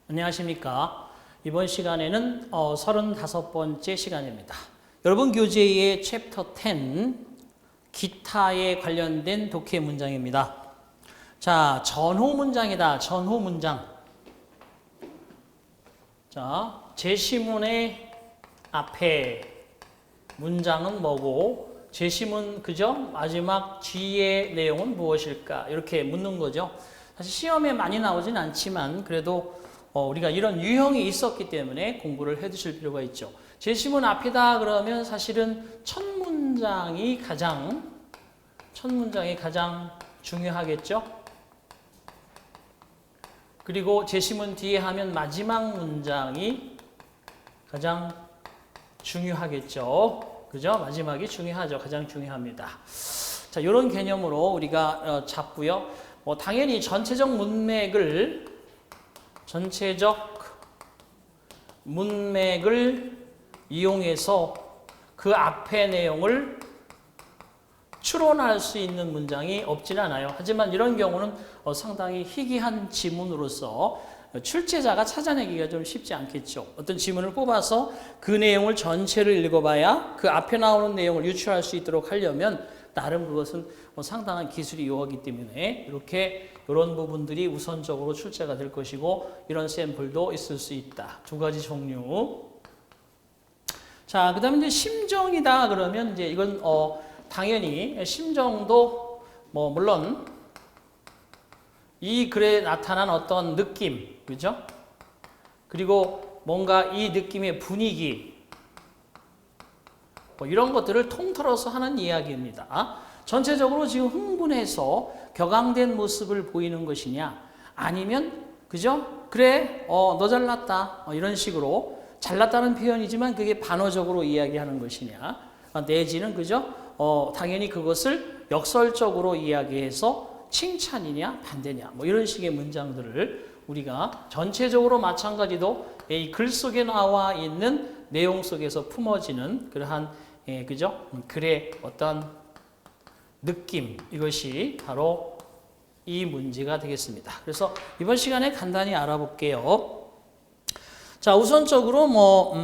안녕하십니까. 이번 시간에는 35번째 시간입니다. 여러분 교재의 챕터 10 기타에 관련된 독해 문장입니다. 자, 전호 문장이다. 전호 문장. 자, 제시문의 앞에 문장은 뭐고 제시문 그죠? 마지막 뒤의 내용은 무엇일까? 이렇게 묻는 거죠. 사실 시험에 많이 나오진 않지만 그래도 우리가 이런 유형이 있었기 때문에 공부를 해 두실 필요가 있죠. 제시문 앞이다 그러면 사실은 첫 문장이 가장 중요하겠죠. 그리고 제시문 뒤에 하면 마지막 문장이 가장 중요하겠죠. 그죠? 마지막이 중요하죠. 가장 중요합니다. 자, 이런 개념으로 우리가 잡고요. 당연히 전체적 문맥을 이용해서 그 앞의 내용을 추론할 수 있는 문장이 없진 않아요. 하지만 이런 경우는 상당히 희귀한 지문으로서 출제자가 찾아내기가 좀 쉽지 않겠죠. 어떤 지문을 뽑아서 그 내용을 전체를 읽어봐야 그 앞에 나오는 내용을 유추할 수 있도록 하려면 나름 그것은 상당한 기술이 요하기 때문에 이런 부분들이 우선적으로 출제가 될 것이고 이런 샘플도 있을 수 있다. 두 가지 종류. 자, 그다음에 이제 심정이다 그러면 이제 이건 당연히 심정도 물론 이 글에 나타난 어떤 느낌, 그죠? 그리고 뭔가 이 느낌의 분위기 이런 것들을 통틀어서 하는 이야기입니다. 전체적으로 지금 흥분해서 격앙된 모습을 보이는 것이냐 아니면 그죠? 그래 너 잘났다 이런 식으로 잘났다는 표현이지만 그게 반어적으로 이야기하는 것이냐 내지는 그죠? 당연히 그것을 역설적으로 이야기해서 칭찬이냐 반대냐 이런 식의 문장들을 우리가 전체적으로 마찬가지로 이 글 속에 나와 있는 내용 속에서 품어지는 그러한 그죠? 글의 어떤 느낌 이것이 바로 이 문제가 되겠습니다. 그래서 이번 시간에 간단히 알아볼게요. 자, 우선적으로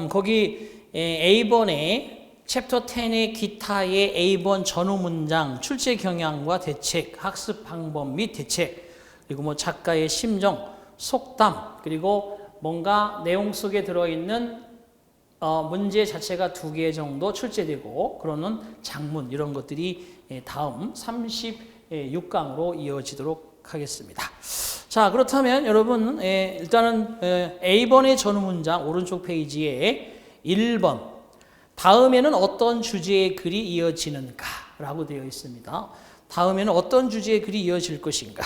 거기 A번에 챕터 10의 기타의 A번 전후 문장 출제 경향과 대책, 학습 방법 및 대책, 그리고 작가의 심정, 속담, 그리고 뭔가 내용 속에 들어있는 문제 자체가 2개 정도 출제되고 그러는 장문 이런 것들이 다음 36강으로 이어지도록 하겠습니다. 자, 그렇다면 여러분 일단은 A번의 전후 문장 오른쪽 페이지에 1번 다음에는 어떤 주제의 글이 이어지는가 라고 되어 있습니다. 다음에는 어떤 주제의 글이 이어질 것인가.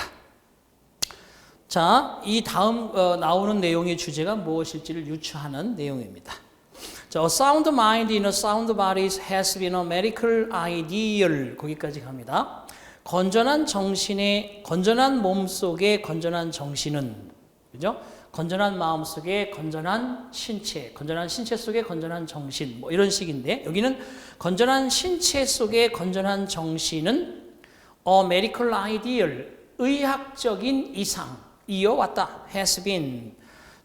자, 이 다음 나오는 내용의 주제가 무엇일지를 유추하는 내용입니다. 자, a sound mind in a sound body has been a medical ideal. 거기까지 갑니다. 건전한 몸 속에 건전한 정신은, 그죠? 건전한 마음 속에 건전한 신체 속에 건전한 정신, 이런 식인데, 여기는 건전한 신체 속에 건전한 정신은 a medical ideal, 의학적인 이상, 이어왔다, has been.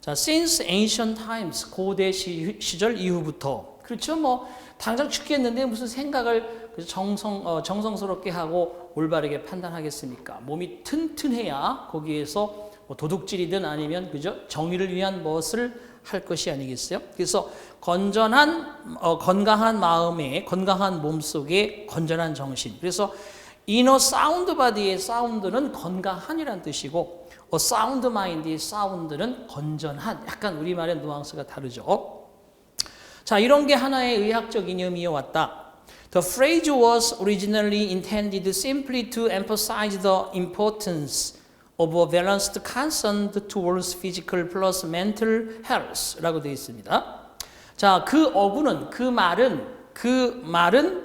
자, since ancient times, 고대 시절 이후부터. 그렇죠? 당장 죽겠는데 무슨 생각을 정성스럽게 하고 올바르게 판단하겠습니까? 몸이 튼튼해야 거기에서 도둑질이든 아니면, 그죠? 정의를 위한 무엇을 할 것이 아니겠어요? 그래서 건강한 마음에, 건강한 몸 속에 건전한 정신. 그래서 in a sound body의 sound는 건강한이란 뜻이고, sound mind의 sound는 건전한, 약간 우리말의 뉘앙스가 다르죠. 자, 이런 게 하나의 의학적 이념이어왔다. The phrase was originally intended simply to emphasize the importance of a balanced concern towards physical plus mental health 라고 되어 있습니다. 자, 그 말은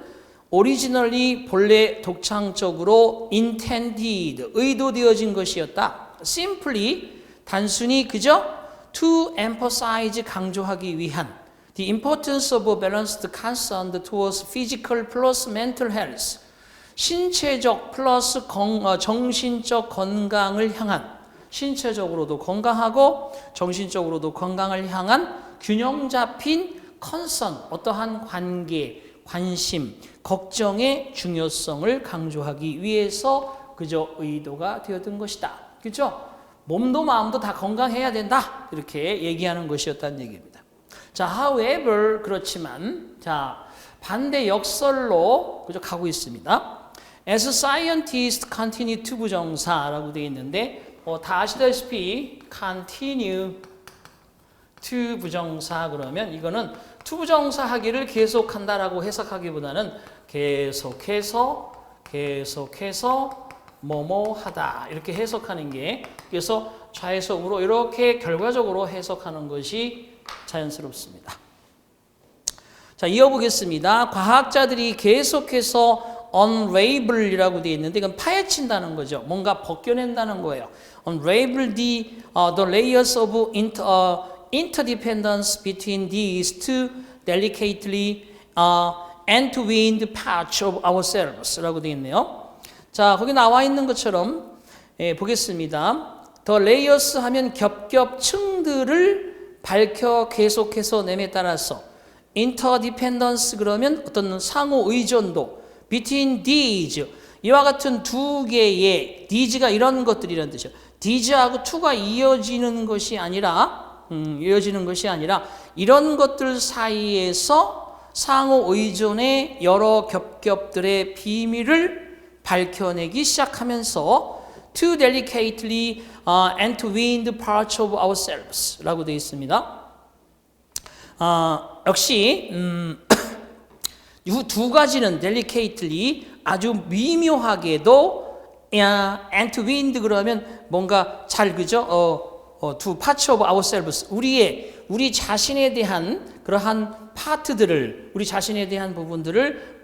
originally 본래 독창적으로 intended 의도되어진 것이었다. simply 단순히 그저 to emphasize 강조하기 위한 the importance of a balanced concern towards physical plus mental health 신체적 플러스 정신적 건강을 향한 신체적으로도 건강하고 정신적으로도 건강을 향한 균형 잡힌 컨선, 어떠한 관계, 관심, 걱정의 중요성을 강조하기 위해서 그저 의도가 되었던 것이다. 그렇죠? 몸도 마음도 다 건강해야 된다. 이렇게 얘기하는 것이었다는 얘기입니다. 자, however, 그렇지만, 자, 반대 역설로 그저 가고 있습니다. As scientists continue to 부정사라고 되어 있는데, 다 아시다시피 continue to 부정사 그러면 이거는 to 부정사 하기를 계속한다라고 해석하기보다는 계속해서 뭐뭐 하다 이렇게 해석하는 게, 그래서 좌에서 우로 이렇게 결과적으로 해석하는 것이 자연스럽습니다. 자, 이어보겠습니다. 과학자들이 계속해서 unravel이라고 되어 있는데 이건 파헤친다는 거죠. 뭔가 벗겨낸다는 거예요. unravel the layers of interdependence between these two delicately entwined parts of ourselves 라고 되어 있네요. 자, 거기 나와 있는 것처럼 보겠습니다. The layers 하면 겹겹층들을 밝혀 계속해서 nem에 따라서, interdependence 그러면 어떤 상호 의존도, between these 이와 같은 두 개의, these가 이런 것들이란 뜻이에요. these하고 to가 이어지는 것이 아니라 이런 것들 사이에서 상호 의존의 여러 겹겹들의 비밀을 밝혀내기 시작하면서 two delicately entwined parts of ourselves 라고 되어 있습니다. 역시 이 두 가지는 delicately 아주 미묘하게도 entwined 그러면 뭔가 잘 그죠? 두 parts of ourselves 우리 자신에 대한 그러한 파트들을, 우리 자신에 대한 부분들을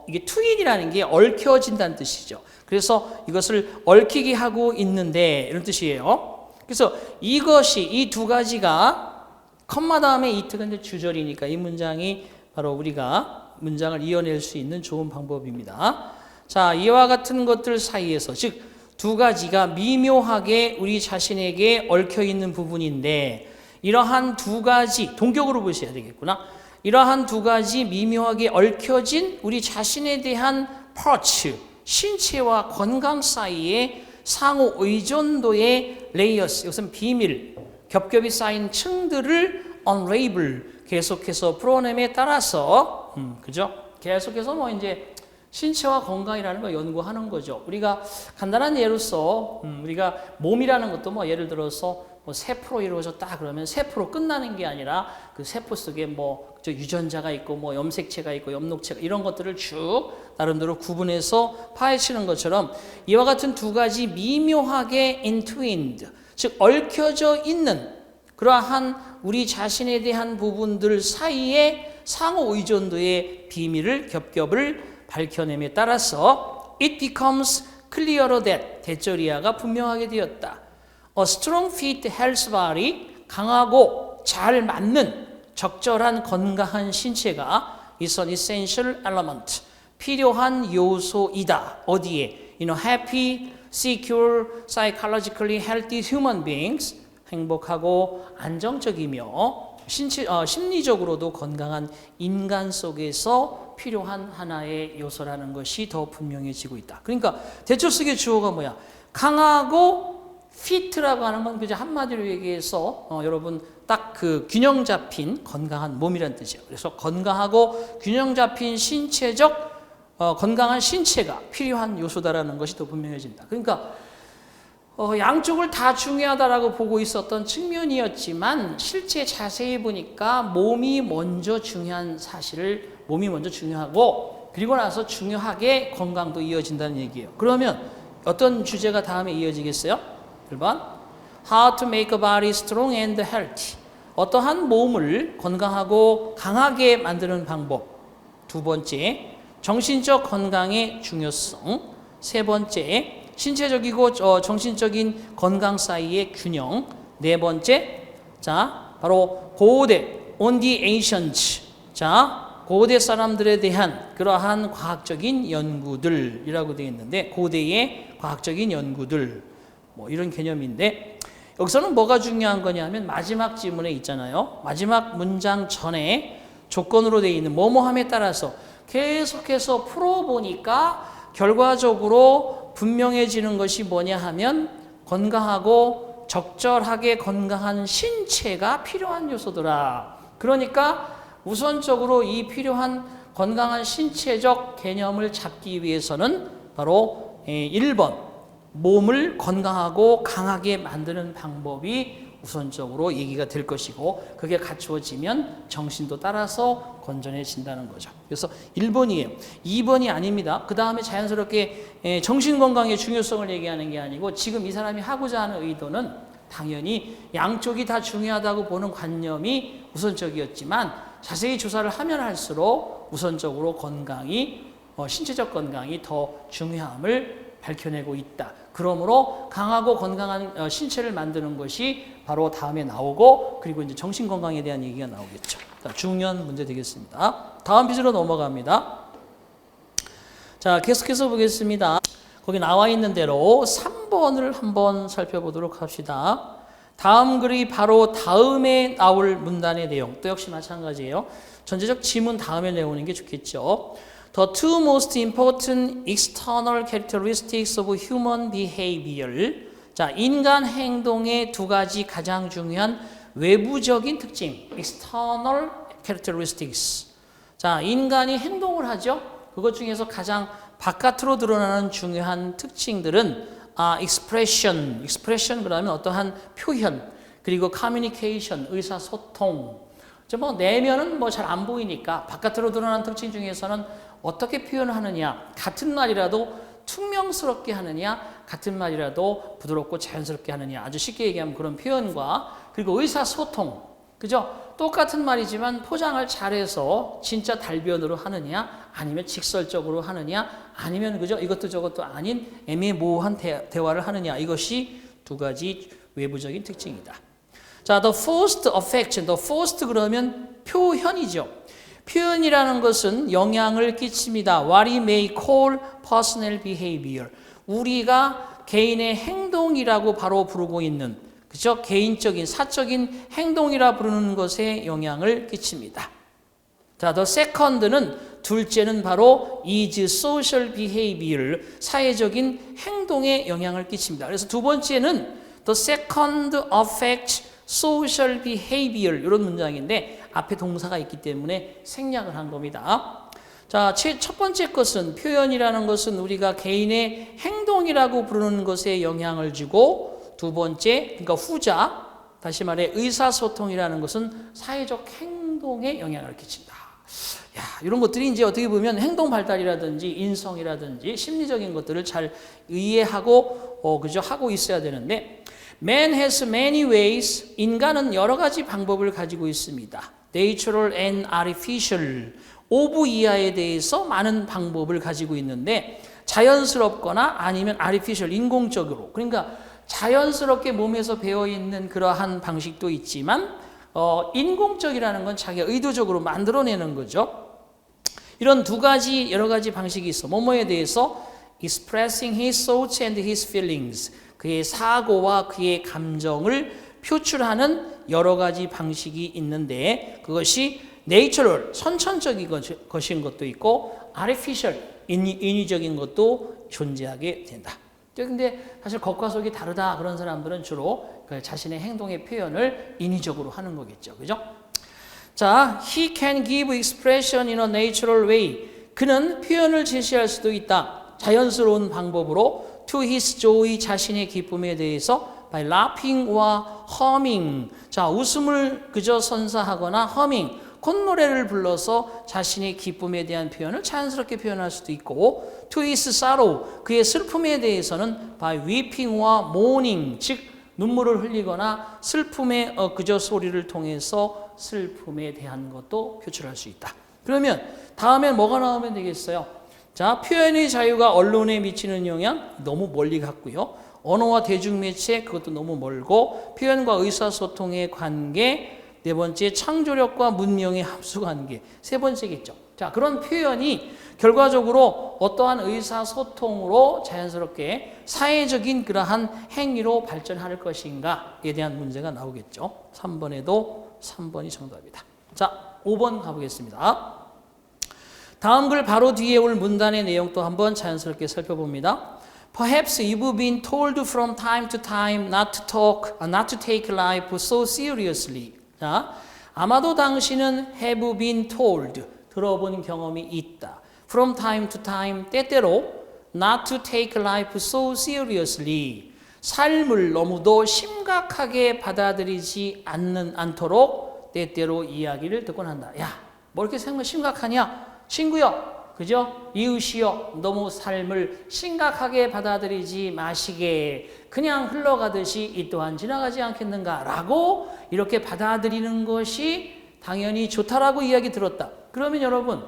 이게 트윈이라는 게 얽혀진다는 뜻이죠. 그래서 이것을 얽히게 하고 있는데 이런 뜻이에요. 그래서 이것이 이 두 가지가 컴마 다음에 it가 이제 주절이니까 이 문장이 바로 우리가 문장을 이어낼 수 있는 좋은 방법입니다. 자, 이와 같은 것들 사이에서, 즉 두 가지가 미묘하게 우리 자신에게 얽혀 있는 부분인데, 이러한 두 가지 동격으로 보셔야 되겠구나. 이러한 두 가지 미묘하게 얽혀진 우리 자신에 대한 파츠, 신체와 건강 사이에 상호 의존도의 레이어스, 이것은 비밀, 겹겹이 쌓인 층들을 unravel, 계속해서 풀어냄에 따라서, 그죠? 계속해서 뭐 이제 신체와 건강이라는 걸 연구하는 거죠. 우리가 간단한 예로서, 우리가 몸이라는 것도 뭐 예를 들어서 뭐 세포로 이루어졌다 그러면 세포로 끝나는 게 아니라 그 세포 속에 뭐 유전자가 있고 뭐 염색체가 있고 엽록체가 이런 것들을 쭉 나름대로 구분해서 파헤치는 것처럼 이와 같은 두 가지 미묘하게 entwined, 즉 얽혀져 있는 그러한 우리 자신에 대한 부분들 사이에 상호 의존도의 비밀을 겹겹을 밝혀냄에 따라서 it becomes clearer that 대절이야가 분명하게 되었다. A strong fit health body, 강하고 잘 맞는 적절한 건강한 신체가 is an essential element, 필요한 요소이다. 어디에? happy, secure, psychologically healthy human beings, 행복하고 안정적이며 심리적으로도 건강한 인간 속에서 필요한 하나의 요소라는 것이 더 분명해지고 있다. 그러니까 대처식의 주어가 뭐야? 강하고 fit라고 하는 건 그저 한마디로 얘기해서 여러분 딱 그 균형 잡힌 건강한 몸이란 뜻이에요. 그래서 건강하고 균형 잡힌 신체적 건강한 신체가 필요한 요소다라는 것이 더 분명해진다. 그러니까 양쪽을 다 중요하다라고 보고 있었던 측면이었지만 실제 자세히 보니까 몸이 먼저 중요한 사실을, 몸이 먼저 중요하고 그리고 나서 중요하게 건강도 이어진다는 얘기예요. 그러면 어떤 주제가 다음에 이어지겠어요? 1번 How to make a body strong and healthy, 어떠한 몸을 건강하고 강하게 만드는 방법. 2번째 정신적 건강의 중요성. 3번째 신체적이고 정신적인 건강 사이의 균형. 4번째, 자, 바로 고대, on the ancients. 자, 고대 사람들에 대한 그러한 과학적인 연구들이라고 되어 있는데, 고대의 과학적인 연구들, 뭐 이런 개념인데, 여기서는 뭐가 중요한 거냐면 마지막 지문에 있잖아요. 마지막 문장 전에 조건으로 되어 있는 뭐뭐함에 따라서 계속해서 풀어보니까 결과적으로 분명해지는 것이 뭐냐 하면 건강하고 적절하게 건강한 신체가 필요한 요소더라. 그러니까 우선적으로 이 필요한 건강한 신체적 개념을 잡기 위해서는 바로 1번 몸을 건강하고 강하게 만드는 방법이 우선적으로 얘기가 될 것이고 그게 갖추어지면 정신도 따라서 건전해진다는 거죠. 그래서 1번이에요. 2번이 아닙니다. 그 다음에 자연스럽게 정신건강의 중요성을 얘기하는 게 아니고 지금 이 사람이 하고자 하는 의도는 당연히 양쪽이 다 중요하다고 보는 관념이 우선적이었지만 자세히 조사를 하면 할수록 우선적으로 건강이 신체적 건강이 더 중요함을 밝혀내고 있다. 그러므로 강하고 건강한 신체를 만드는 것이 바로 다음에 나오고 그리고 이제 정신 건강에 대한 얘기가 나오겠죠. 중요한 문제 되겠습니다. 다음 페이지로 넘어갑니다. 자, 계속해서 보겠습니다. 거기 나와 있는 대로 3번을 한번 살펴보도록 합시다. 다음 글이 바로 다음에 나올 문단의 내용. 또 역시 마찬가지예요. 전체적 지문 다음에 내오는 게 좋겠죠. The two most important external characteristics of human behavior. 자, 인간 행동의 두 가지 가장 중요한 외부적인 특징. External characteristics. 자, 인간이 행동을 하죠. 그것 중에서 가장 바깥으로 드러나는 중요한 특징들은 expression. expression 그러면 어떠한 표현. 그리고 communication, 의사소통. 뭐 내면은 뭐 잘 안 보이니까 바깥으로 드러나는 특징 중에서는 어떻게 표현하느냐, 같은 말이라도 퉁명스럽게 하느냐, 같은 말이라도 부드럽고 자연스럽게 하느냐, 아주 쉽게 얘기하면 그런 표현과 그리고 의사소통, 그죠? 똑같은 말이지만 포장을 잘해서 진짜 달변으로 하느냐, 아니면 직설적으로 하느냐, 아니면 그죠? 이것도 저것도 아닌 애매모호한 대화를 하느냐, 이것이 두 가지 외부적인 특징이다. 자, the first affection, the first 그러면 표현이죠. 표현이라는 것은 영향을 끼칩니다. What we may call personal behavior. 우리가 개인의 행동이라고 바로 부르고 있는, 그죠? 개인적인, 사적인 행동이라 부르는 것에 영향을 끼칩니다. 자, the second는 둘째는 바로 is social behavior. 사회적인 행동에 영향을 끼칩니다. 그래서 두 번째는 the second affects social behavior 이런 문장인데 앞에 동사가 있기 때문에 생략을 한 겁니다. 자, 첫 번째 것은 표현이라는 것은 우리가 개인의 행동이라고 부르는 것에 영향을 주고 두 번째, 그러니까 후자, 다시 말해 의사소통이라는 것은 사회적 행동에 영향을 끼친다. 야, 이런 것들이 이제 어떻게 보면 행동 발달이라든지 인성이라든지 심리적인 것들을 잘 이해하고 그죠? 하고 있어야 되는데 Man has many ways. 인간은 여러 가지 방법을 가지고 있습니다. Natural and artificial. 오브 이하에 대해서 많은 방법을 가지고 있는데 자연스럽거나 아니면 artificial, 인공적으로. 그러니까 자연스럽게 몸에서 배어있는 그러한 방식도 있지만 인공적이라는 건 자기가 의도적으로 만들어내는 거죠. 이런 두 가지 여러 가지 방식이 있어. 뭐뭐에 대해서 expressing his thoughts and his feelings. 그의 사고와 그의 감정을 표출하는 여러 가지 방식이 있는데 그것이 내추럴, 선천적인 것인 것도 있고 artificial, 인위적인 것도 존재하게 된다. 그런데 사실 겉과 속이 다르다 그런 사람들은 주로 자신의 행동의 표현을 인위적으로 하는 거겠죠. 그죠? 자, he can give expression in a natural way. 그는 표현을 제시할 수도 있다. 자연스러운 방법으로 to his joy, 자신의 기쁨에 대해서 by laughing or humming. 자, 웃음을 그저 선사하거나 humming, 콧노래를 불러서 자신의 기쁨에 대한 표현을 자연스럽게 표현할 수도 있고 to his sorrow, 그의 슬픔에 대해서는 by weeping or mourning, 즉 눈물을 흘리거나 슬픔의 그저 소리를 통해서 슬픔에 대한 것도 표출할 수 있다. 그러면 다음에 뭐가 나오면 되겠어요? 자, 표현의 자유가 언론에 미치는 영향 너무 멀리 갔고요. 언어와 대중매체 그것도 너무 멀고 표현과 의사소통의 관계 네 번째 창조력과 문명의 합수관계 세 번째겠죠. 자, 그런 표현이 결과적으로 어떠한 의사소통으로 자연스럽게 사회적인 그러한 행위로 발전할 것인가에 대한 문제가 나오겠죠. 3번이 정답이다. 자, 5번 가보겠습니다. 다음 글 바로 뒤에 올 문단의 내용 또 한번 자연스럽게 살펴봅니다. Perhaps you've been told from time to time not to take life so seriously. 자, 아마도 당신은 have been told, 들어본 경험이 있다. From time to time, 때때로 not to take life so seriously. 삶을 너무도 심각하게 받아들이지 않도록 때때로 이야기를 듣곤 한다. 야, 뭐 이렇게 생각 심각하냐? 친구여, 그죠? 이웃이여, 너무 삶을 심각하게 받아들이지 마시게 그냥 흘러가듯이 이 또한 지나가지 않겠는가 라고 이렇게 받아들이는 것이 당연히 좋다라고 이야기 들었다. 그러면 여러분,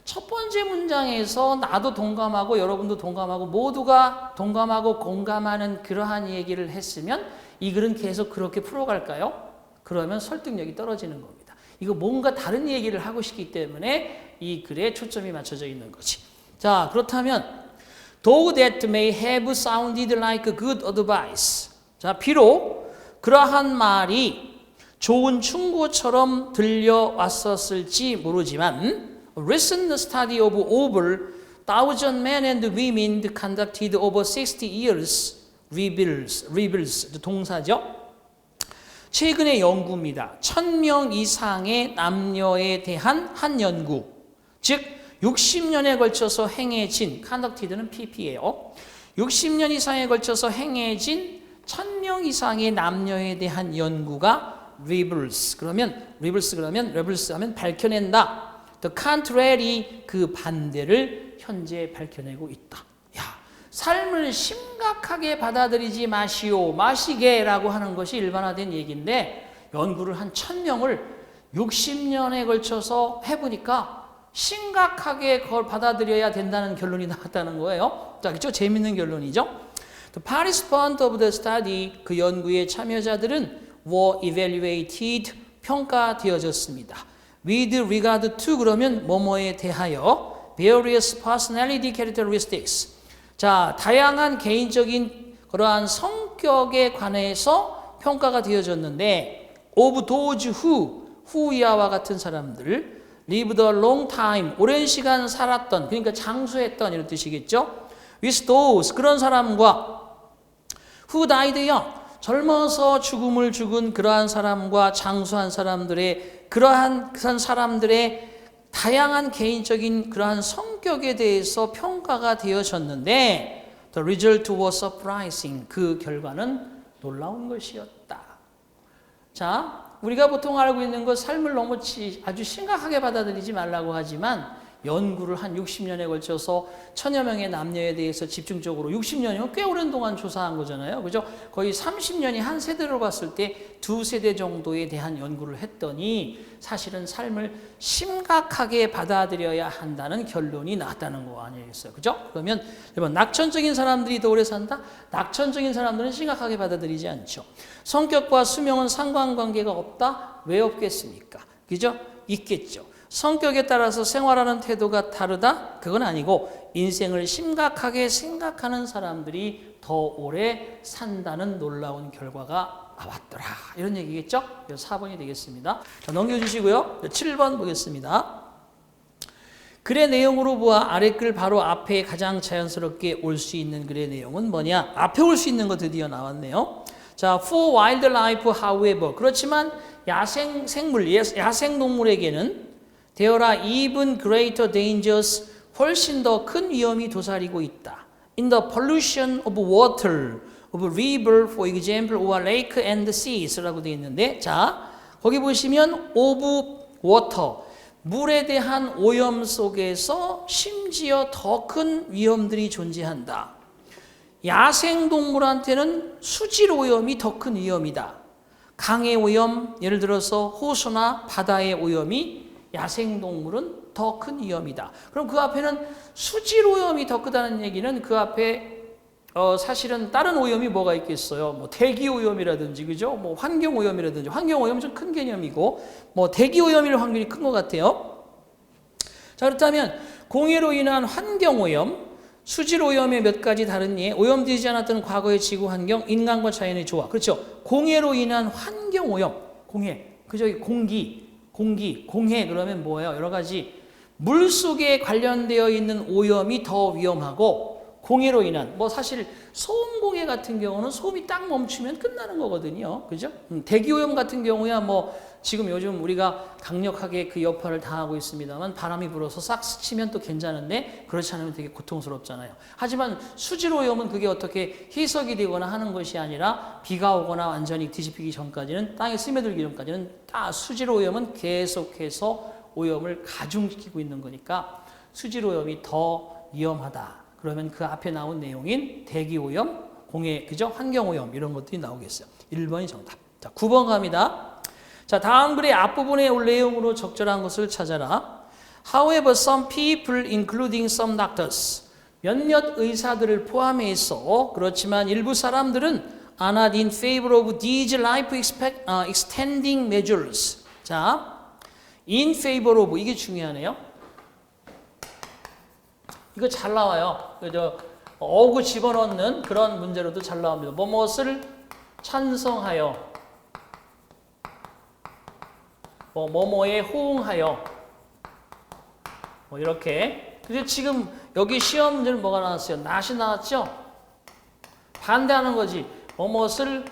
첫 번째 문장에서 나도 동감하고 여러분도 동감하고 모두가 동감하고 공감하는 그러한 얘기를 했으면 이 글은 계속 그렇게 풀어갈까요? 그러면 설득력이 떨어지는 겁니다. 이거 뭔가 다른 얘기를 하고 싶기 때문에 이 글에 초점이 맞춰져 있는 거지. 자, 그렇다면 though that may have sounded like good advice. 자, 비록 그러한 말이 좋은 충고처럼 들려왔었을지 모르지만 recent study of over 1,000 men and women conducted over 60 years reveals 동사죠. 최근의 연구입니다. 1,000명 이상의 남녀에 대한 한 연구, 즉 60년에 걸쳐서 행해진, conducted는 PP예요. 60년 이상에 걸쳐서 행해진 1,000명 이상의 남녀에 대한 연구가 reveals 하면 밝혀낸다. The contrary, 그 반대를 현재 밝혀내고 있다. 야, 삶을 심각하게 받아들이지 마시게라고 하는 것이 일반화된 얘기인데 연구를 한 1,000명을 60년에 걸쳐서 해보니까 심각하게 그걸 받아들여야 된다는 결론이 나왔다는 거예요. 자, 그렇죠? 재밌는 결론이죠. The participants of the study, 그 연구의 참여자들은 were evaluated, 평가되어졌습니다. With regard to, 그러면 뭐뭐에 대하여 various personality characteristics. 자, 다양한 개인적인 그러한 성격에 관해서 평가가 되어졌는데 of those who 이하와 같은 사람들 lived a long time, 오랜 시간 살았던, 그러니까 장수했던 이런 뜻이겠죠. with those, 그런 사람과 who died young, 젊어서 죽음을 죽은 그러한 사람과 장수한 사람들의 그러한 사람들의 다양한 개인적인 그러한 성격에 대해서 평가가 되어졌는데 the result was surprising, 그 결과는 놀라운 것이었다. 자, 우리가 보통 알고 있는 것, 삶을 너무 아주 심각하게 받아들이지 말라고 하지만 연구를 한 60년에 걸쳐서 1,000여 명의 남녀에 대해서 집중적으로 60년이면 꽤 오랜 동안 조사한 거잖아요. 그죠? 거의 30년이 한 세대로 봤을 때 두 세대 정도에 대한 연구를 했더니 사실은 삶을 심각하게 받아들여야 한다는 결론이 나왔다는 거 아니겠어요? 그죠? 그러면 여러분, 낙천적인 사람들이 더 오래 산다? 낙천적인 사람들은 심각하게 받아들이지 않죠. 성격과 수명은 상관관계가 없다? 왜 없겠습니까? 그죠? 있겠죠. 성격에 따라서 생활하는 태도가 다르다? 그건 아니고 인생을 심각하게 생각하는 사람들이 더 오래 산다는 놀라운 결과가 나왔더라. 이런 얘기겠죠? 4번이 되겠습니다. 자, 넘겨주시고요. 7번 보겠습니다. 글의 내용으로 보아 아래 글 바로 앞에 가장 자연스럽게 올 수 있는 글의 내용은 뭐냐? 앞에 올 수 있는 거 드디어 나왔네요. 자, for wildlife, however. 그렇지만 야생동물에게는 There are even greater dangers, 훨씬 더 큰 위험이 도사리고 있다. In the pollution of water, of river, for example, or lake and seas 라고 되어 있는데, 자, 거기 보시면 of water, 물에 대한 오염 속에서 심지어 더 큰 위험들이 존재한다. 야생동물한테는 수질 오염이 더 큰 위험이다. 강의 오염, 예를 들어서 호수나 바다의 오염이 야생동물은 더 큰 위험이다. 그럼 그 앞에는 수질 오염이 더 크다는 얘기는 그 앞에 사실은 다른 오염이 뭐가 있겠어요? 뭐 대기 오염이라든지, 그죠? 뭐 환경 오염이라든지, 환경 오염은 좀 큰 개념이고, 뭐 대기 오염일 확률이 큰 것 같아요. 자, 그렇다면 공해로 인한 환경오염, 수질오염의 몇 가지 다른 예, 오염되지 않았던 과거의 지구 환경, 인간과 자연의 조화. 그렇죠. 공해로 인한 환경오염, 공해. 그죠? 공해 그러면 뭐예요? 여러 가지 물 속에 관련되어 있는 오염이 더 위험하고 공해로 인한 뭐 사실 소음공해 같은 경우는 소음이 딱 멈추면 끝나는 거거든요. 그죠? 대기오염 같은 경우야 뭐 지금 요즘 우리가 강력하게 그 여파를 당하고 있습니다만 바람이 불어서 싹 스치면 또 괜찮은데 그렇지 않으면 되게 고통스럽잖아요. 하지만 수질오염은 그게 어떻게 희석이 되거나 하는 것이 아니라 비가 오거나 완전히 뒤집히기 전까지는 땅에 스며들기 전까지는 다 수질오염은 계속해서 오염을 가중시키고 있는 거니까 수질오염이 더 위험하다. 그러면 그 앞에 나온 내용인 대기오염, 공해, 그죠? 환경오염 이런 것들이 나오겠어요. 1번이 정답. 자, 9번 갑니다. 자, 다음 글의 앞부분에 올 내용으로 적절한 것을 찾아라. However, some people, including some doctors, 몇몇 의사들을 포함해서 그렇지만 일부 사람들은 are not in favor of these life extending measures. 자, in favor of 이게 중요하네요. 이거 잘 나와요. 그죠? 어구 집어넣는 그런 문제로도 잘 나옵니다. 뭐뭇을 찬성하여, 뭐뭐에 호응하여, 뭐 이렇게. 근데 지금 여기 시험 문제는 뭐가 나왔어요? not이 나왔죠? 반대하는 거지. 뭐뭇을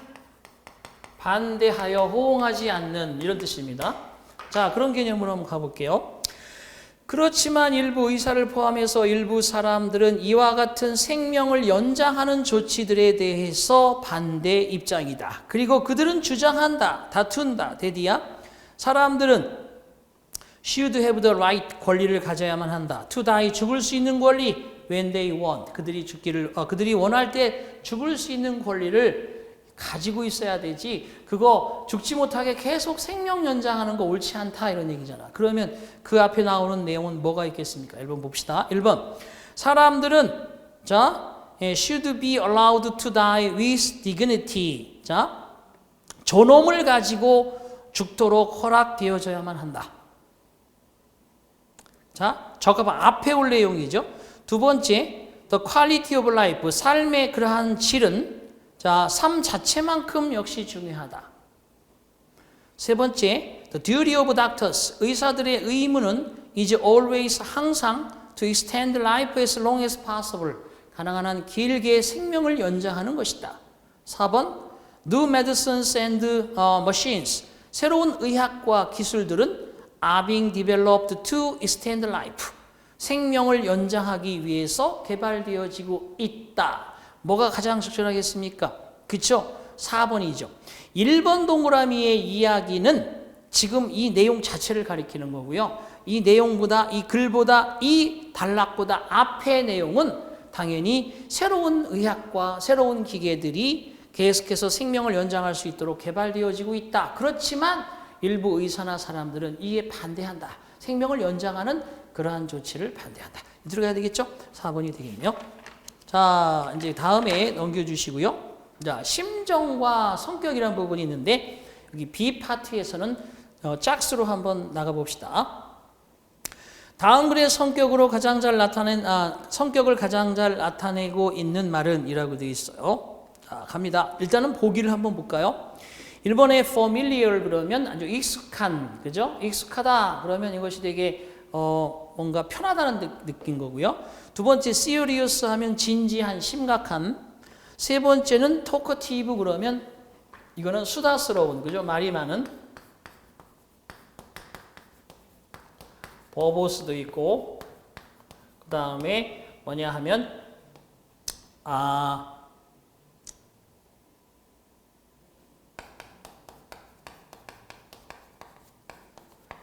반대하여 호응하지 않는 이런 뜻입니다. 자, 그런 개념으로 한번 가볼게요. 그렇지만 일부 의사를 포함해서 일부 사람들은 이와 같은 생명을 연장하는 조치들에 대해서 반대 입장이다. 그리고 그들은 주장한다, 다툰다, 대디야. 사람들은 should have the right, 권리를 가져야만 한다. to die, 죽을 수 있는 권리. when they want, 그들이 원할 때 죽을 수 있는 권리를 가지고 있어야 되지. 그거 죽지 못하게 계속 생명 연장하는 거 옳지 않다 이런 얘기잖아. 그러면 그 앞에 나오는 내용은 뭐가 있겠습니까? 1번 봅시다. 1번 사람들은 should be allowed to die with dignity. 자, 존엄을 가지고 죽도록 허락되어져야만 한다. 자, 저거 앞에 올 내용이죠. 두 번째, the quality of life, 삶의 그러한 질은 자, 삶 자체만큼 역시 중요하다. 세 번째, the duty of doctors, 의사들의 의무는 is always 항상 to extend life as long as possible, 가능한 한 길게 생명을 연장하는 것이다. 4번, new medicines and machines, 새로운 의학과 기술들은 are being developed to extend life, 생명을 연장하기 위해서 개발되어지고 있다. 뭐가 가장 적절하겠습니까? 그쵸? 4번이죠. 1번 동그라미의 이야기는 지금 이 내용 자체를 가리키는 거고요. 이 내용보다, 이 글보다, 이 단락보다 앞의 내용은 당연히 새로운 의학과 새로운 기계들이 계속해서 생명을 연장할 수 있도록 개발되어지고 있다. 그렇지만 일부 의사나 사람들은 이에 반대한다. 생명을 연장하는 그러한 조치를 반대한다. 들어가야 되겠죠? 4번이 되겠네요. 자, 이제 다음에 넘겨주시고요. 자, 심정과 성격이라는 부분이 있는데 여기 B 파트에서는 짝수로 한번 나가봅시다. 다음 글의 성격을 가장 잘 나타내고 있는 말은 이라고 되어 있어요. 자, 갑니다. 일단은 보기를 한번 볼까요? 1번에 familiar 그러면 아주 익숙한, 그죠? 익숙하다 그러면 이것이 되게 뭔가 편하다는 느낀 거고요. 두 번째 serious 하면 진지한, 심각한. 세 번째는 talkative 그러면 이거는 수다스러운, 그죠? 말이 많은. 버보스도 있고, 그 다음에 뭐냐 하면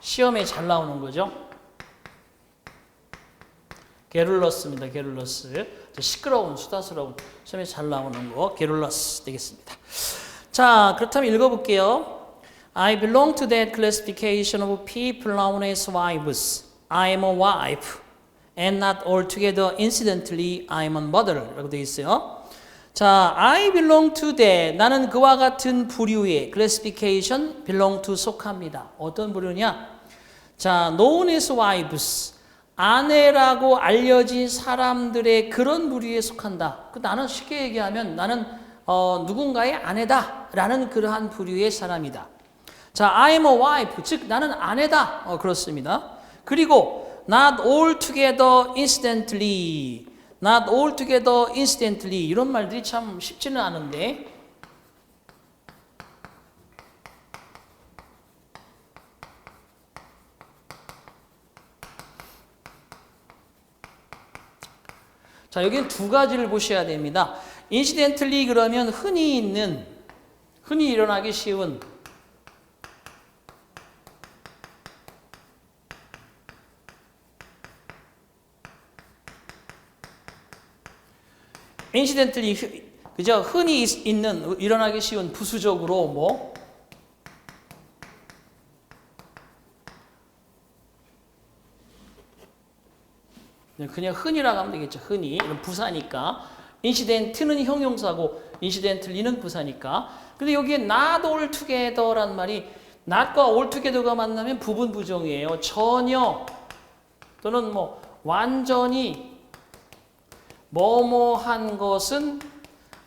시험에 잘 나오는 거죠. 게룰러스입니다. 게룰러스. 시끄러운, 수다스러운, 시험에 잘 나오는 거 게룰러스 되겠습니다. 자, 그렇다면 읽어볼게요. I belong to that classification of people known as wives. I am a wife and not altogether incidentally I am a mother 라고 되어 있어요. 자, I belong to that. 나는 그와 같은 부류의 classification, belong to 속합니다. 어떤 부류냐? 자, known as wives. 아내라고 알려진 사람들의 그런 부류에 속한다. 나는 쉽게 얘기하면 나는 누군가의 아내다라는 그러한 부류의 사람이다. 자, I'm a wife, 즉 나는 아내다. 그렇습니다. 그리고 not altogether incidentally, not altogether incidentally 이런 말들이 참 쉽지는 않은데 자, 여기는 두 가지를 보셔야 됩니다. incidentally 그러면 흔히 일어나기 쉬운 incidentally 그죠? 흔히 있는 일어나기 쉬운 부수적으로 뭐 그냥 흔히라고 하면 되겠죠. 흔히 이런 부사니까 incident는 형용사고 incidentally는 부사니까. 근데 여기에 not altogether란 말이 not과 altogether가 만나면 부분 부정이에요. 전혀 또는 뭐 완전히 뭐뭐한 것은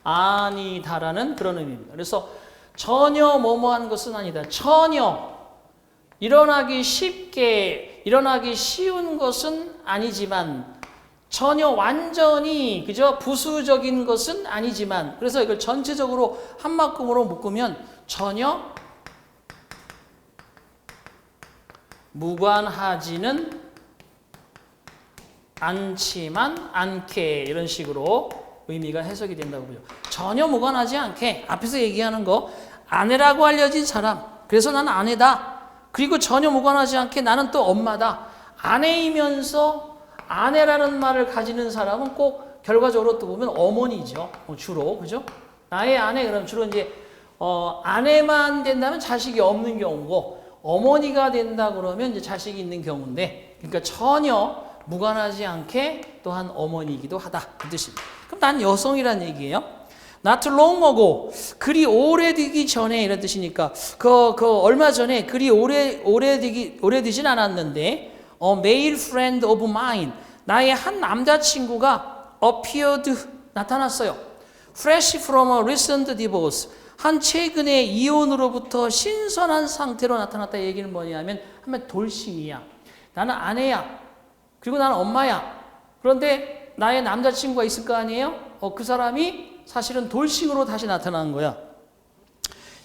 아니다라는 그런 의미입니다. 그래서 전혀 뭐뭐한 것은 아니다. 전혀 일어나기 쉬운 것은 아니지만 전혀 완전히 그저 부수적인 것은 아니지만 그래서 이걸 전체적으로 한 묶음으로 묶으면 전혀 무관하지는 않지만 않게 이런 식으로 의미가 해석이 된다고 보죠. 전혀 무관하지 않게 앞에서 얘기하는 거 아내라고 알려진 사람 그래서 나는 아내다. 그리고 전혀 무관하지 않게 나는 또 엄마다. 아내이면서 아내라는 말을 가지는 사람은 꼭 결과적으로 또 보면 어머니죠. 주로 그죠? 나의 아내 그럼 주로 이제 아내만 된다면 자식이 없는 경우고 어머니가 된다 그러면 이제 자식이 있는 경우인데 그러니까 전혀 무관하지 않게 또한 어머니이기도 하다 그 뜻입니다. 그럼 난 여성이란 얘기예요. Not long ago 그리 오래되기 전에 이런 뜻이니까 그 얼마 전에 그리 오래되진 않았는데 A male friend of mine 나의 한 남자친구가 appeared 나타났어요. Fresh from a recent divorce 한 최근의 이혼으로부터 신선한 상태로 나타났다. 얘기는 뭐냐면 하면 돌싱이야. 나는 아내야. 그리고 나는 엄마야. 그런데 나의 남자친구가 있을 거 아니에요? 그 사람이 사실은 돌싱으로 다시 나타난 거야.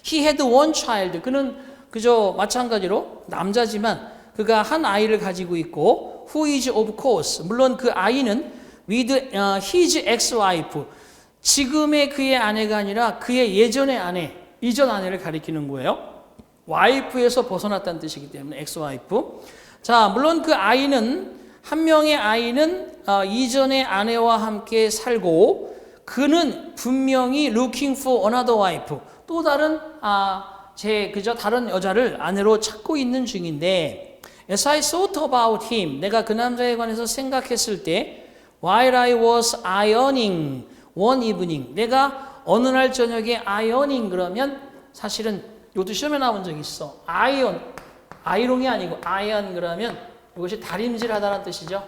He had one child. 그는 그저 마찬가지로 남자지만 그가 한 아이를 가지고 있고 who is of course. 물론 그 아이는 with his ex-wife. 지금의 그의 아내가 아니라 그의 예전의 아내, 이전 아내를 가리키는 거예요. 와이프에서 벗어났다는 뜻이기 때문에 ex-wife. 자, 물론 그 아이는 한 명의 아이는 이전의 아내와 함께 살고 그는 분명히 looking for another wife. 또 다른 그저 다른 여자를 아내로 찾고 있는 중인데 as I thought about him 내가 그 남자에 관해서 생각했을 때 while I was ironing one evening 내가 어느 날 저녁에 ironing 그러면 사실은 이것도 시험에 나온 적이 있어. 아이롱이 아니고 iron 그러면 이것이 다림질하다라는 뜻이죠.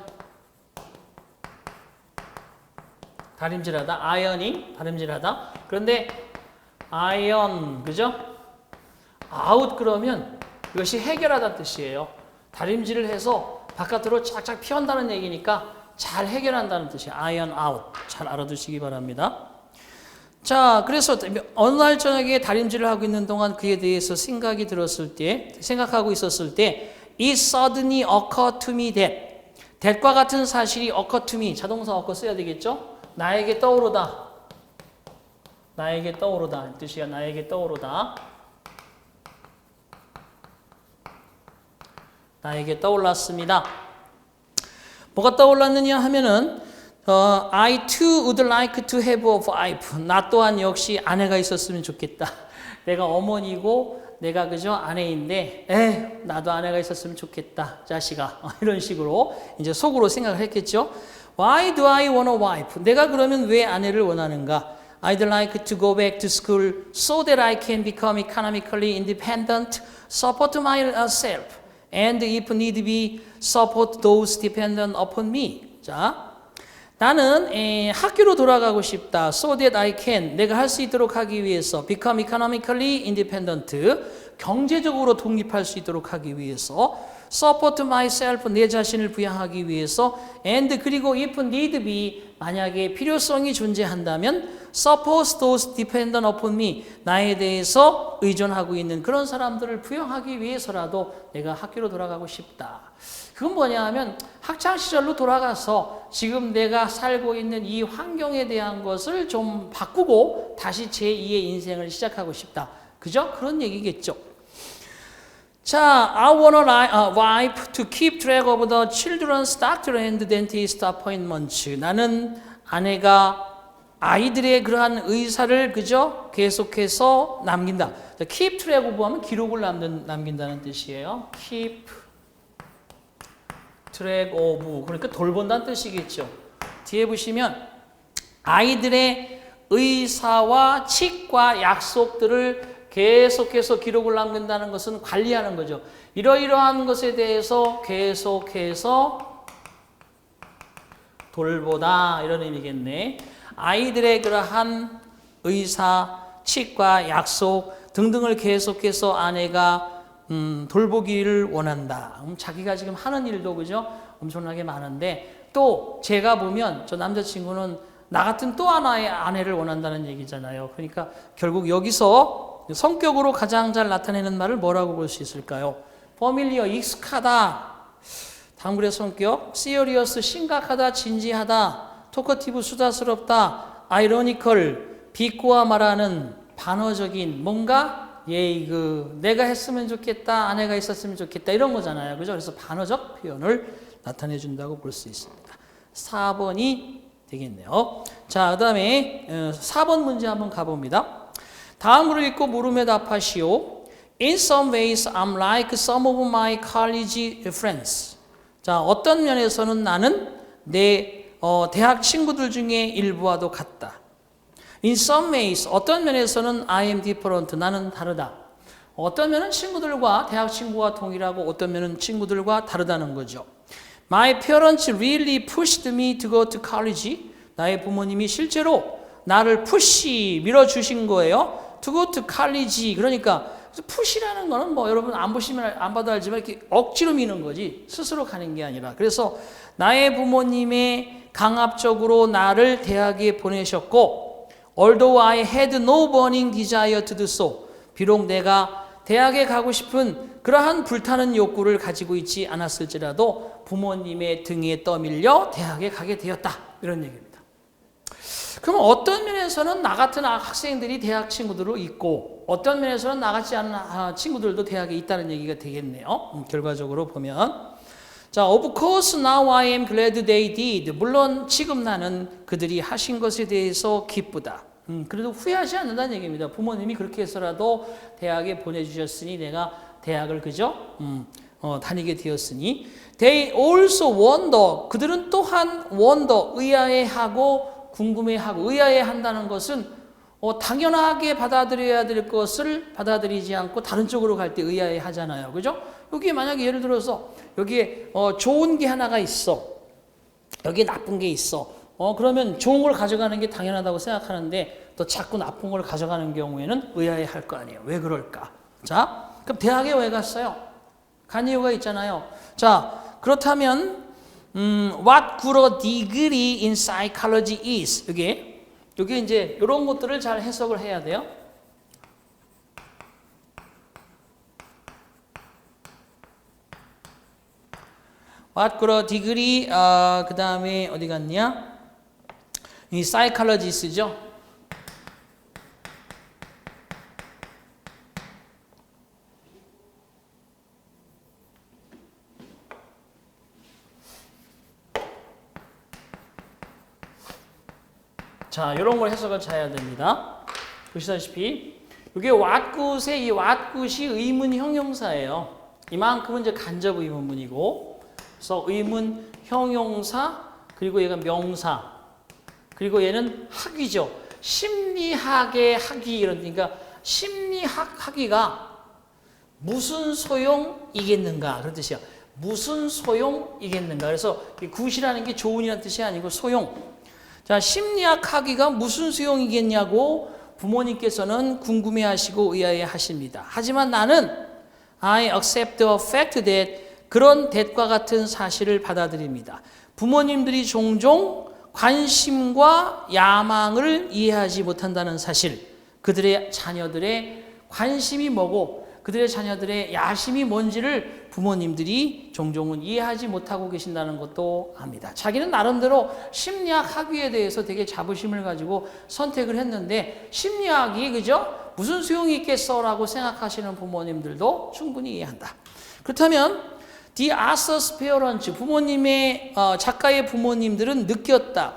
다림질하다, ironing, 다림질하다. 그런데 iron, 그죠? out 그러면 이것이 해결하다는 뜻이에요. 다림질을 해서 바깥으로 쫙쫙 피운다는 얘기니까 잘 해결한다는 뜻이에요. iron out. 잘 알아두시기 바랍니다. 자, 그래서 어느 날 저녁에 다림질을 하고 있는 동안 그에 대해서 생각하고 있었을 때 It suddenly occurred to me that과 같은 사실이 occur to me 자동사 occur 써야 되겠죠? 나에게 떠오르다. 나에게 떠오르다. 뜻이야. 나에게 떠오르다. 나에게 떠올랐습니다. 뭐가 떠올랐느냐 하면은 I too would like to have a wife. 나 또한 역시 아내가 있었으면 좋겠다. 내가 어머니고 내가 그저 아내인데 나도 아내가 있었으면 좋겠다. 자식아. 이런 식으로 이제 속으로 생각을 했겠죠. Why do I want a wife? 내가 그러면 왜 아내를 원하는가? I'd like to go back to school so that I can become economically independent, support myself. And if need be, support those dependent upon me. 자, 나는 학교로 돌아가고 싶다. So that I can. 내가 할 수 있도록 하기 위해서. Become economically independent. 경제적으로 독립할 수 있도록 하기 위해서. Support myself. 내 자신을 부양하기 위해서. And 그리고 if need be. 만약에 필요성이 존재한다면 Suppose those dependent upon me. 나에 대해서 의존하고 있는 그런 사람들을 부양하기 위해서라도 내가 학교로 돌아가고 싶다. 그건 뭐냐 하면 학창시절로 돌아가서 지금 내가 살고 있는 이 환경에 대한 것을 좀 바꾸고 다시 제2의 인생을 시작하고 싶다. 그죠? 그런 얘기겠죠. 자, I want a wife to keep track of the children's doctor and dentist appointments. 나는 아내가 아이들의 그러한 의사를 그죠? 계속해서 남긴다. keep track of 하면 기록을 남긴다는 뜻이에요. keep track of 그러니까 돌본다는 뜻이겠죠. 뒤에 보시면 아이들의 의사와 치과 약속들을 계속해서 기록을 남긴다는 것은 관리하는 거죠. 이러이러한 것에 대해서 계속해서 돌보다 이런 의미겠네. 아이들의 그러한 의사, 치과, 약속 등등을 계속해서 아내가 돌보기를 원한다. 자기가 지금 하는 일도 그죠? 엄청나게 많은데 또 제가 보면 저 남자친구는 나 같은 또 하나의 아내를 원한다는 얘기잖아요. 그러니까 결국 여기서 성격으로 가장 잘 나타내는 말을 뭐라고 볼 수 있을까요? familiar, 익숙하다. 당구의 성격, serious, 심각하다, 진지하다. 토커티브 수다스럽다, 아이러니컬 비꼬아 말하는 반어적인 뭔가 내가 했으면 좋겠다, 아내가 있었으면 좋겠다 이런 거잖아요, 그죠? 그래서 반어적 표현을 나타내 준다고 볼 수 있습니다. 4번이 되겠네요. 자, 그다음에 4번 문제 한번 가봅니다. 다음으로 읽고 물음에 답하시오. In some ways, I'm like some of my college friends. 자, 어떤 면에서는 나는 내 대학 친구들 중에 일부와도 같다. In some ways, 어떤 면에서는 I am different, 나는 다르다. 어떤 면은 친구들과 대학 친구와 동일하고 어떤 면은 친구들과 다르다는 거죠. My parents really pushed me to go to college. 나의 부모님이 실제로 나를 밀어주신 거예요. To go to college. 그러니까 push이라는 거는 뭐 여러분 안 보시면 안 봐도 알지만 이렇게 억지로 미는 거지 스스로 가는 게 아니라. 그래서 나의 부모님의 강압적으로 나를 대학에 보내셨고 although I had no burning desire to do so. 비록 내가 대학에 가고 싶은 그러한 불타는 욕구를 가지고 있지 않았을지라도 부모님의 등에 떠밀려 대학에 가게 되었다. 이런 얘기입니다. 그럼 어떤 면에서는 나 같은 학생들이 대학 친구들로 있고 어떤 면에서는 나 같지 않은 친구들도 대학에 있다는 얘기가 되겠네요. 결과적으로 보면 자, of course now I am glad they did. 물론 지금 나는 그들이 하신 것에 대해서 기쁘다. 그래도 후회하지 않는다는 얘기입니다. 부모님이 그렇게 해서라도 대학에 보내주셨으니 내가 대학을 그죠? 다니게 되었으니 they also wonder. 그들은 또한 wonder, 의아해하고 궁금해하고 의아해한다는 것은 당연하게 받아들여야 될 것을 받아들이지 않고 다른 쪽으로 갈 때 의아해하잖아요. 그죠? 여기에 만약에 예를 들어서 여기에 좋은 게 하나가 있어. 여기에 나쁜 게 있어. 그러면 좋은 걸 가져가는 게 당연하다고 생각하는데 또 자꾸 나쁜 걸 가져가는 경우에는 의아해할 거 아니에요. 왜 그럴까? 자, 그럼 대학에 왜 갔어요? 간 이유가 있잖아요. 자, 그렇다면 what good a degree in psychology is. 여기 이제 이런 것들을 잘 해석을 해야 돼요. what good a degree 그 다음에 어디 갔냐? 이 psychologist죠. 자, 이런 걸 해석을 잘 해야 됩니다. 보시다시피 이게 what good의 이 what good이 의문 형용사예요. 이만큼은 이제 간접 의문문이고, 그래서 의문 형용사 그리고 얘가 명사 그리고 얘는 학위죠. 심리학의 학위 이런 그러니까 심리학 학위가 무슨 소용이겠는가 그런 뜻이야. 무슨 소용이겠는가. 그래서 굿이라는 게 좋은이라는 뜻이 아니고 소용. 자, 심리학하기가 무슨 소용이겠냐고 부모님께서는 궁금해하시고 의아해하십니다. 하지만 나는 I accept the fact that 그런 대과 같은 사실을 받아들입니다. 부모님들이 종종 관심과 야망을 이해하지 못한다는 사실, 그들의 자녀들의 관심이 뭐고 그들의 자녀들의 야심이 뭔지를 부모님들이 종종은 이해하지 못하고 계신다는 것도 압니다. 자기는 나름대로 심리학 학위에 대해서 되게 자부심을 가지고 선택을 했는데 심리학이 그죠? 무슨 소용이 있겠어라고 생각하시는 부모님들도 충분히 이해한다. 그렇다면 The author's parents, 부모님의 작가의 부모님들은 느꼈다.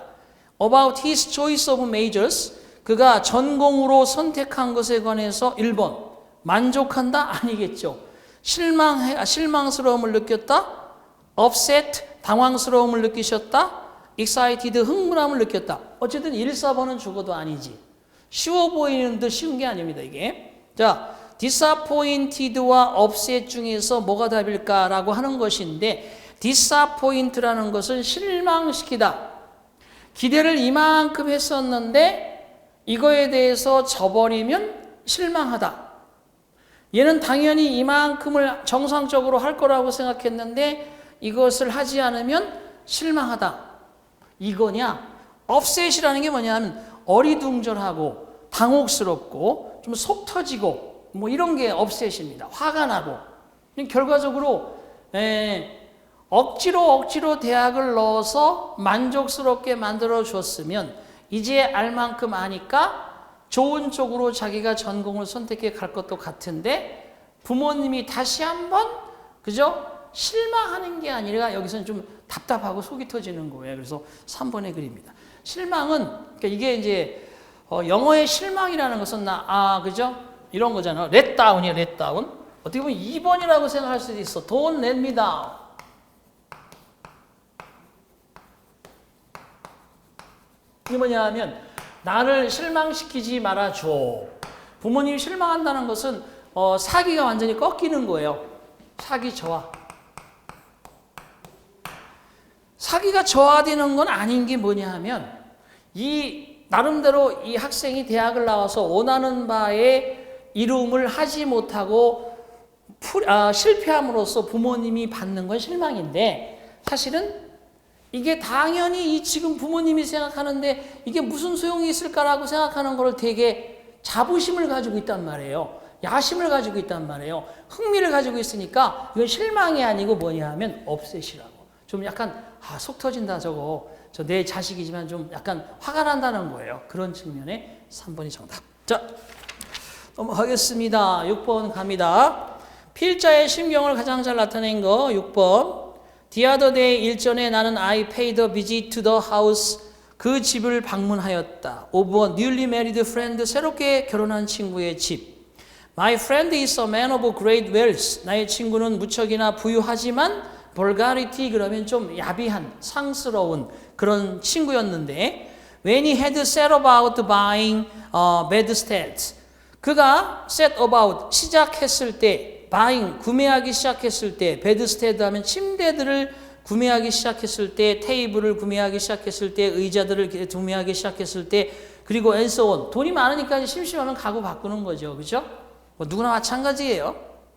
About his choice of majors, 그가 전공으로 선택한 것에 관해서 1번 만족한다? 아니겠죠. 실망스러움을 느꼈다? upset, 당황스러움을 느끼셨다? excited, 흥분함을 느꼈다. 어쨌든 1, 4번은 죽어도 아니지. 쉬워 보이는 듯 쉬운 게 아닙니다, 이게. 자, disappointed와 upset 중에서 뭐가 답일까라고 하는 것인데 disappoint라는 것은 실망시키다. 기대를 이만큼 했었는데 이거에 대해서 져버리면 실망하다. 얘는 당연히 이만큼을 정상적으로 할 거라고 생각했는데 이것을 하지 않으면 실망하다. 이거냐? 업셋이라는 게 뭐냐면 어리둥절하고 당혹스럽고 좀 속 터지고 뭐 이런 게 업셋입니다. 화가 나고. 결과적으로 억지로 대학을 넣어서 만족스럽게 만들어 줬으면 이제 알 만큼 아니까 좋은 쪽으로 자기가 전공을 선택해 갈 것도 같은데 부모님이 다시 한번 그죠? 실망하는 게 아니라 여기서는 좀 답답하고 속이 터지는 거예요. 그래서 3번의 글입니다. 실망은 그러니까 이게 이제 영어의 실망이라는 것은 그죠? 이런 거잖아요. let down이야, let down. 어떻게 보면 2번이라고 생각할 수도 있어. Don't let me down. 이게 뭐냐면 나를 실망시키지 말아줘. 부모님이 실망한다는 것은 사기가 완전히 꺾이는 거예요. 사기 저하. 사기가 저하되는 건 아닌 게 뭐냐 하면 나름대로 이 학생이 대학을 나와서 원하는 바에 이름을 하지 못하고 실패함으로써 부모님이 받는 건 실망인데 사실은 이게 당연히 지금 부모님이 생각하는데 이게 무슨 소용이 있을까라고 생각하는 거를 되게 자부심을 가지고 있단 말이에요. 야심을 가지고 있단 말이에요. 흥미를 가지고 있으니까 이건 실망이 아니고 뭐냐 하면 업셋이라고. 좀 약간 속 터진다 저거. 저 내 자식이지만 좀 약간 화가 난다는 거예요. 그런 측면에 3번이 정답. 자, 넘어가겠습니다. 6번 갑니다. 필자의 심경을 가장 잘 나타낸 거 6번. The other day 일전에 나는 I paid a visit to the house. 그 집을 방문하였다. 5번 newly married friend. 새롭게 결혼한 친구의 집. My friend is a man of great wealth. 나의 친구는 무척이나 부유하지만 vulgarity 그러면 좀 야비한 상스러운 그런 친구였는데 when he had set about buying bedsteads. 그가 set about 시작했을 때 buying 구매하기 시작했을 때 bedstead 하면 침대들을 구매하기 시작했을 때 테이블을 구매하기 시작했을 때 의자들을 구매하기 시작했을 때 그리고 and so on. 돈이 많으니까 심심하면 가구 바꾸는 거죠. 그렇죠? 뭐 누구나 마찬가지예요.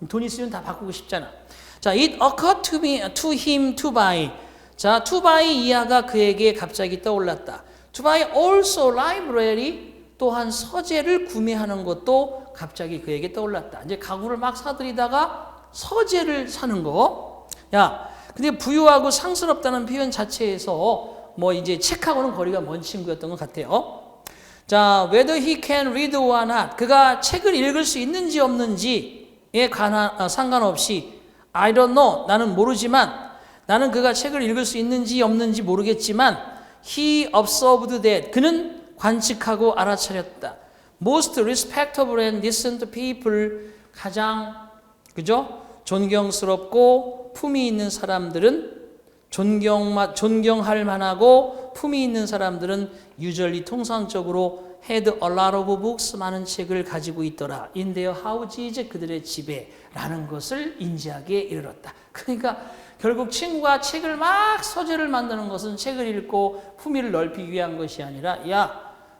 돈 있으면 다 바꾸고 싶잖아. 자, it occurred to him to buy. 자, to buy 이하가 그에게 갑자기 떠올랐다. To buy also library. 또한 서재를 구매하는 것도 갑자기 그에게 떠올랐다. 이제 가구를 막 사들이다가 서재를 사는 거. 야, 근데 부유하고 상스럽다는 표현 자체에서 뭐 이제 책하고는 거리가 먼 친구였던 것 같아요. 자, whether he can read or not. 그가 책을 읽을 수 있는지 없는지에 관한 상관없이 I don't know. 나는 모르지만 나는 그가 책을 읽을 수 있는지 없는지 모르겠지만 he observed that. 그는 관측하고 알아차렸다. Most respectable and decent people. 가장 그죠? 존경스럽고 품위 있는 사람들은 존경할 만하고 품위 있는 사람들은 usually 통상적으로 had a lot of books, 많은 책을 가지고 있더라. in their houses, 그들의 집에 라는 것을 인지하게 이르렀다. 그러니까 결국 친구가 책을 막 서재를 만드는 것은 책을 읽고 품위를 넓히기 위한 것이 아니라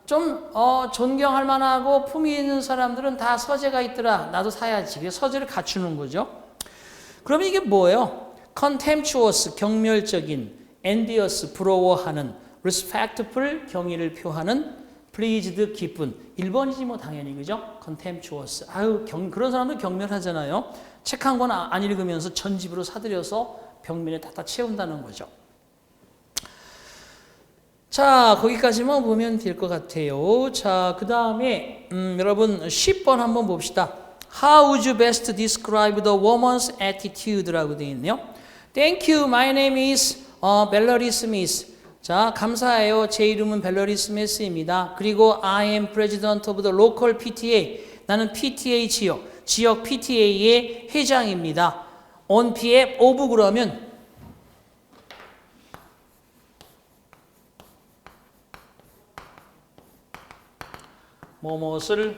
좀 존경할 만하고 품위 있는 사람들은 다 서재가 있더라. 나도 사야지. 그래서 서재를 갖추는 거죠. 그럼 이게 뭐예요? contemptuous, 경멸적인, envious, 부러워하는, respectful, 경의를 표하는, pleased, 기쁜. 1번이지 뭐 당연히, 그죠? contemptuous. 그런 사람들 경멸하잖아요. 책 한 권 안 읽으면서 전집으로 사들여서 벽면에 다 채운다는 거죠. 자, 거기까지만 보면 될 것 같아요. 자, 그 다음에 여러분 10번 한번 봅시다. How would you best describe the woman's attitude라고 되어 있네요. Thank you. My name is Valerie Smith. 자, 감사해요. 제 이름은 벨러리 스미스입니다. 그리고 I am president of the local PTA. 나는 PTA 지역 PTA의 회장입니다. on behalf of 그러면 뭐뭇을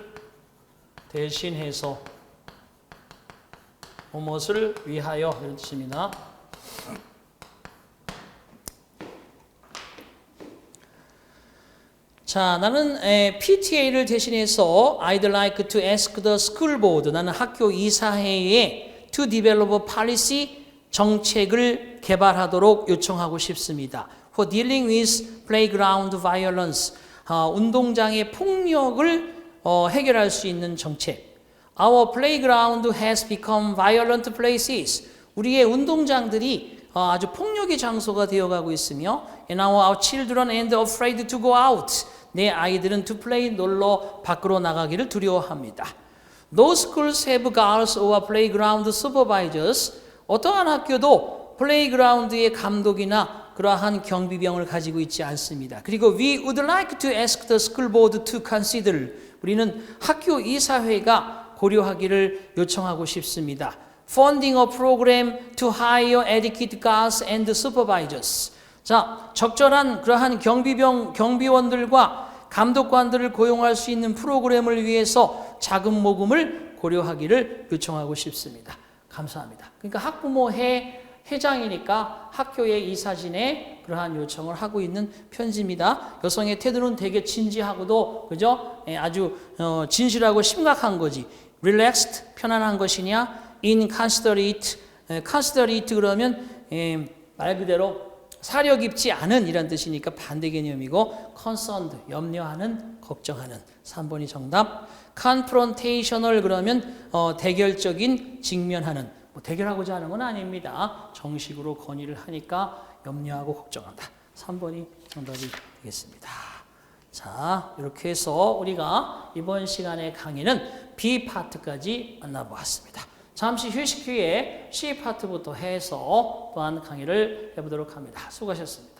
대신해서 뭐뭇을 위하여 이런 뜻입니다. 자, 나는 PTA를 대신해서 I'd like to ask the school board. 나는 학교 이사회에 to develop a policy, 정책을 개발하도록 요청하고 싶습니다. For dealing with playground violence. 운동장의 폭력을 해결할 수 있는 정책. Our playground has become violent places. 우리의 운동장들이 아주 폭력의 장소가 되어가고 있으며 And now our children are afraid to go out. 내 아이들은 to play, 놀러 밖으로 나가기를 두려워합니다. Those schools have guards or playground supervisors. 어떠한 학교도 플레이그라운드의 감독이나 그러한 경비병을 가지고 있지 않습니다. 그리고 we would like to ask the school board to consider. 우리는 학교 이사회가 고려하기를 요청하고 싶습니다. Funding a program to hire adequate guards and supervisors. 자, 적절한 그러한 경비원들과 감독관들을 고용할 수 있는 프로그램을 위해서 자금 모금을 고려하기를 요청하고 싶습니다. 감사합니다. 그러니까 학부모 회장이니까 학교의 이사진에 그러한 요청을 하고 있는 편지입니다. 여성의 태도는 되게 진지하고도 그죠? 아주 진실하고 심각한 거지. Relaxed, 편안한 것이냐? Inconsiderate, considerate 그러면 말 그대로 사려 깊지 않은 이란 뜻이니까 반대 개념이고 concerned, 염려하는, 걱정하는 3번이 정답. confrontational 그러면 대결적인, 직면하는. 뭐 대결하고자 하는 건 아닙니다. 정식으로 건의를 하니까 염려하고 걱정한다. 3번이 정답이 되겠습니다. 자, 이렇게 해서 우리가 이번 시간의 강의는 B 파트까지 만나보았습니다. 잠시 휴식 후에 C 파트부터 해서 또한 강의를 해보도록 합니다. 수고하셨습니다.